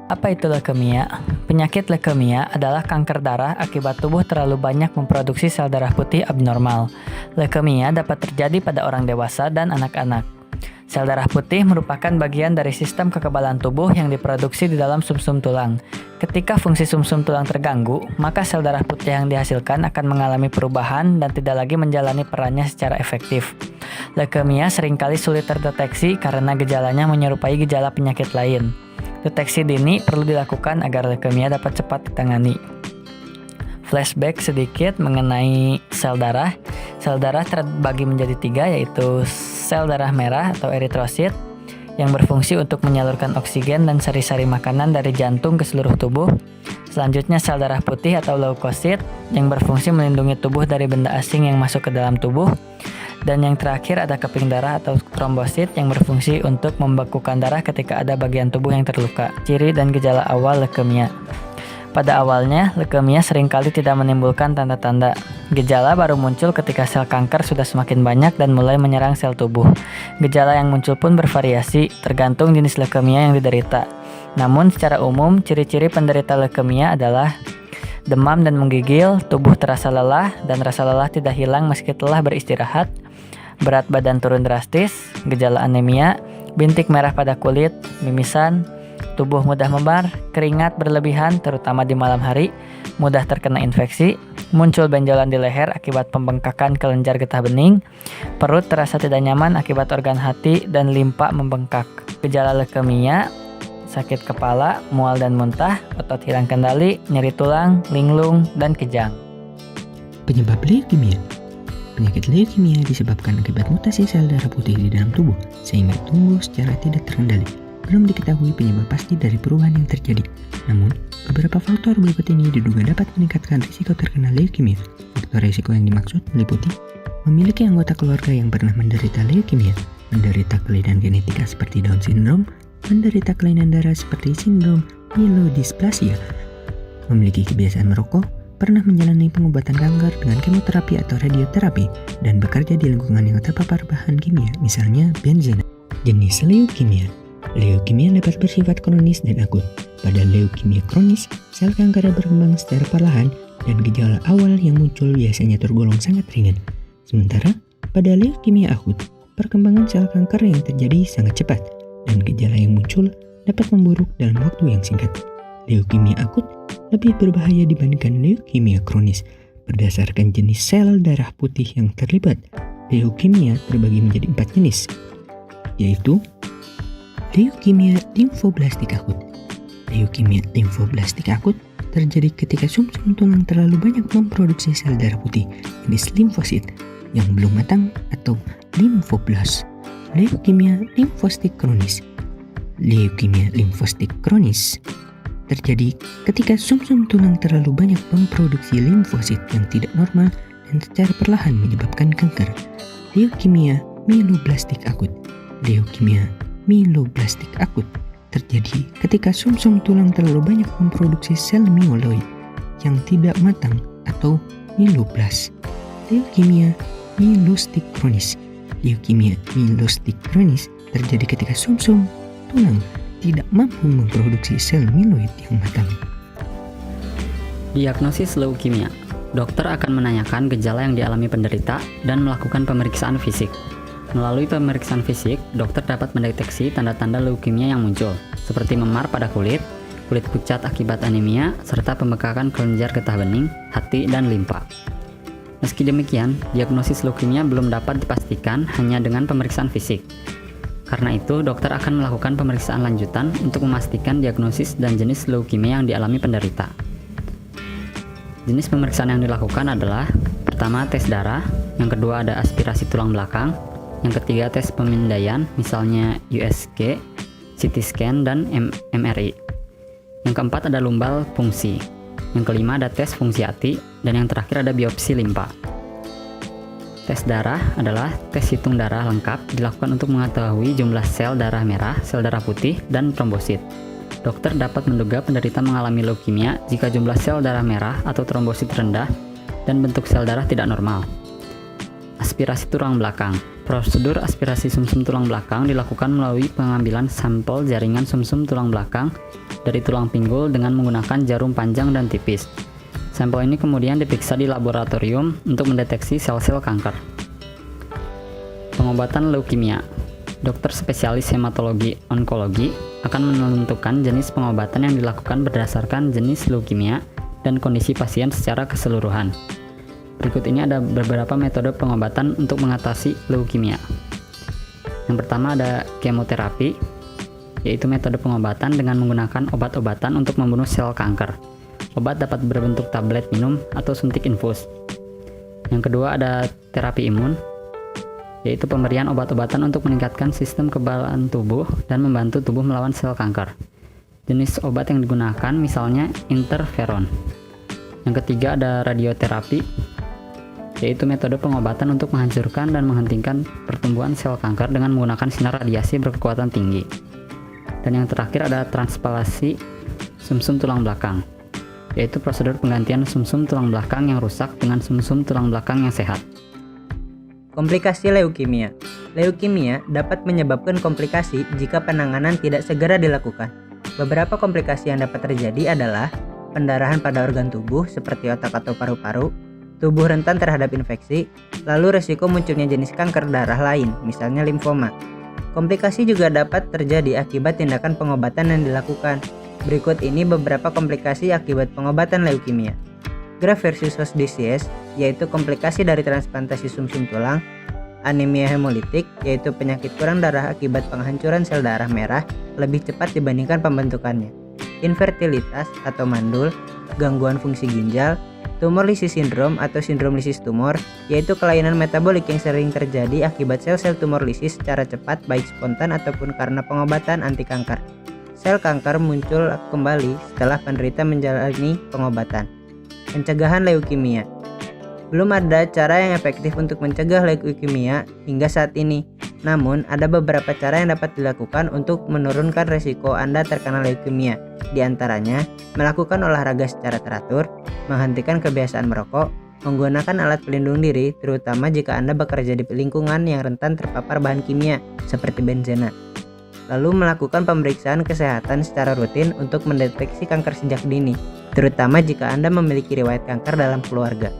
Apa itu leukemia? Penyakit leukemia adalah kanker darah akibat tubuh terlalu banyak memproduksi sel darah putih abnormal. Leukemia dapat terjadi pada orang dewasa dan anak-anak. Sel darah putih merupakan bagian dari sistem kekebalan tubuh yang diproduksi di dalam sumsum tulang. Ketika fungsi sumsum tulang terganggu, maka sel darah putih yang dihasilkan akan mengalami perubahan dan tidak lagi menjalani perannya secara efektif. Leukemia seringkali sulit terdeteksi karena gejalanya menyerupai gejala penyakit lain. Deteksi dini perlu dilakukan agar leukemia dapat cepat ditangani. Flashback sedikit mengenai sel darah. Sel darah terbagi menjadi 3, yaitu sel darah merah atau eritrosit yang berfungsi untuk menyalurkan oksigen dan sari-sari makanan dari jantung ke seluruh tubuh. Selanjutnya sel darah putih atau leukosit yang berfungsi melindungi tubuh dari benda asing yang masuk ke dalam tubuh. Dan yang terakhir ada keping darah atau trombosit yang berfungsi untuk membekukan darah ketika ada bagian tubuh yang terluka. Ciri dan gejala awal leukemia. Pada awalnya, leukemia seringkali tidak menimbulkan tanda-tanda. Gejala baru muncul ketika sel kanker sudah semakin banyak dan mulai menyerang sel tubuh. Gejala yang muncul pun bervariasi, tergantung jenis leukemia yang diderita. Namun secara umum, ciri-ciri penderita leukemia adalah demam dan menggigil, tubuh terasa lelah, dan rasa lelah tidak hilang meski telah beristirahat, berat badan turun drastis, gejala anemia, bintik merah pada kulit, mimisan, tubuh mudah memar, keringat berlebihan terutama di malam hari, mudah terkena infeksi, muncul benjolan di leher akibat pembengkakan kelenjar getah bening, perut terasa tidak nyaman akibat organ hati, dan limpa membengkak. Gejala leukemia: sakit kepala, mual dan muntah, otot hilang kendali, nyeri tulang, linglung, dan kejang. Penyebab leukemia. Penyakit leukemia disebabkan akibat mutasi sel darah putih di dalam tubuh sehingga tumbuh secara tidak terkendali. Belum diketahui penyebab pasti dari perubahan yang terjadi. Namun, beberapa faktor berikut ini diduga dapat meningkatkan risiko terkena leukemia. Faktor risiko yang dimaksud meliputi memiliki anggota keluarga yang pernah menderita leukemia, menderita kelainan genetika seperti Down syndrome, menderita kelainan darah seperti sindrom myelodysplasia, memiliki kebiasaan merokok, pernah menjalani pengobatan kanker dengan kemoterapi atau radioterapi, dan bekerja di lingkungan yang terpapar bahan kimia, misalnya benzena. Jenis leukemia. Leukemia dapat bersifat kronis dan akut. Pada leukemia kronis, sel kanker berkembang secara perlahan dan gejala awal yang muncul biasanya tergolong sangat ringan. Sementara pada leukemia akut, perkembangan sel kanker yang terjadi sangat cepat dan gejala yang muncul dapat memburuk dalam waktu yang singkat. Leukemia akut lebih berbahaya dibandingkan leukemia kronis. Berdasarkan jenis sel darah putih yang terlibat, leukemia terbagi menjadi 4 jenis, yaitu leukemia limfoblastik akut. Leukemia limfoblastik akut terjadi ketika sumsum tulang terlalu banyak memproduksi sel darah putih, jenis limfosit, yang belum matang atau limfoblas. Leukemia limfostik kronis. Leukemia limfostik kronis terjadi ketika sumsum tulang terlalu banyak memproduksi limfosit yang tidak normal dan secara perlahan menyebabkan kanker. Leukemia myeloblastik akut. Leukemia myeloblastik akut terjadi ketika sumsum tulang terlalu banyak memproduksi sel myeloid yang tidak matang atau myeloblas. Leukemia myelostik kronis. Leukemia myelostik kronis terjadi ketika sumsum tulang tidak mampu memproduksi sel myeloid yang matang. Diagnosis leukemia. Dokter akan menanyakan gejala yang dialami penderita dan melakukan pemeriksaan fisik. Melalui pemeriksaan fisik, dokter dapat mendeteksi tanda-tanda leukemia yang muncul, seperti memar pada kulit pucat akibat anemia, serta pembekakan kelenjar getah bening, hati, dan limpa. Meski demikian, diagnosis leukemia belum dapat dipastikan hanya dengan pemeriksaan fisik. Karena itu, dokter akan melakukan pemeriksaan lanjutan untuk memastikan diagnosis dan jenis leukemia yang dialami penderita. Jenis pemeriksaan yang dilakukan adalah: pertama, tes darah, yang kedua ada aspirasi tulang belakang, yang ketiga tes pemindaian, misalnya USG, CT scan, dan MRI. Yang keempat ada lumbal fungsi, yang kelima ada tes fungsi hati, dan yang terakhir ada biopsi limpa. Tes darah adalah tes hitung darah lengkap dilakukan untuk mengetahui jumlah sel darah merah, sel darah putih, dan trombosit. Dokter dapat menduga penderita mengalami leukemia jika jumlah sel darah merah atau trombosit rendah dan bentuk sel darah tidak normal. Aspirasi tulang belakang. Prosedur aspirasi sumsum tulang belakang dilakukan melalui pengambilan sampel jaringan sumsum tulang belakang dari tulang pinggul dengan menggunakan jarum panjang dan tipis. Sampel ini kemudian diperiksa di laboratorium untuk mendeteksi sel-sel kanker. Pengobatan leukemia. Dokter spesialis hematologi onkologi akan menentukan jenis pengobatan yang dilakukan berdasarkan jenis leukemia dan kondisi pasien secara keseluruhan. Berikut ini ada beberapa metode pengobatan untuk mengatasi leukemia. Yang pertama ada kemoterapi, yaitu metode pengobatan dengan menggunakan obat-obatan untuk membunuh sel kanker. Obat dapat berbentuk tablet minum atau suntik infus. Yang kedua ada terapi imun, yaitu pemberian obat-obatan untuk meningkatkan sistem kekebalan tubuh dan membantu tubuh melawan sel kanker. Jenis obat yang digunakan misalnya interferon. Yang ketiga ada radioterapi, yaitu metode pengobatan untuk menghancurkan dan menghentikan pertumbuhan sel kanker dengan menggunakan sinar radiasi berkekuatan tinggi. Dan yang terakhir ada transplantasi sumsum tulang belakang, yaitu prosedur penggantian sumsum tulang belakang yang rusak dengan sumsum tulang belakang yang sehat. Komplikasi leukemia. Leukemia dapat menyebabkan komplikasi jika penanganan tidak segera dilakukan. Beberapa komplikasi yang dapat terjadi adalah pendarahan pada organ tubuh seperti otak atau paru-paru, tubuh rentan terhadap infeksi, lalu resiko munculnya jenis kanker darah lain, misalnya limfoma. Komplikasi juga dapat terjadi akibat tindakan pengobatan yang dilakukan. Berikut ini beberapa komplikasi akibat pengobatan leukemia. Graft versus host disease, yaitu komplikasi dari transplantasi sumsum tulang. Anemia hemolitik, yaitu penyakit kurang darah akibat penghancuran sel darah merah lebih cepat dibandingkan pembentukannya. Infertilitas atau mandul, gangguan fungsi ginjal, tumor lisis sindrom atau sindrom lisis tumor, yaitu kelainan metabolik yang sering terjadi akibat sel-sel tumor lisis secara cepat baik spontan ataupun karena pengobatan anti kanker. Sel kanker muncul kembali setelah penderita menjalani pengobatan. Pencegahan leukemia. Belum ada cara yang efektif untuk mencegah leukemia hingga saat ini. Namun, ada beberapa cara yang dapat dilakukan untuk menurunkan risiko Anda terkena leukemia. Di antaranya, melakukan olahraga secara teratur, menghentikan kebiasaan merokok, menggunakan alat pelindung diri, terutama jika Anda bekerja di lingkungan yang rentan terpapar bahan kimia, seperti benzena. Lalu melakukan pemeriksaan kesehatan secara rutin untuk mendeteksi kanker sejak dini, terutama jika Anda memiliki riwayat kanker dalam keluarga.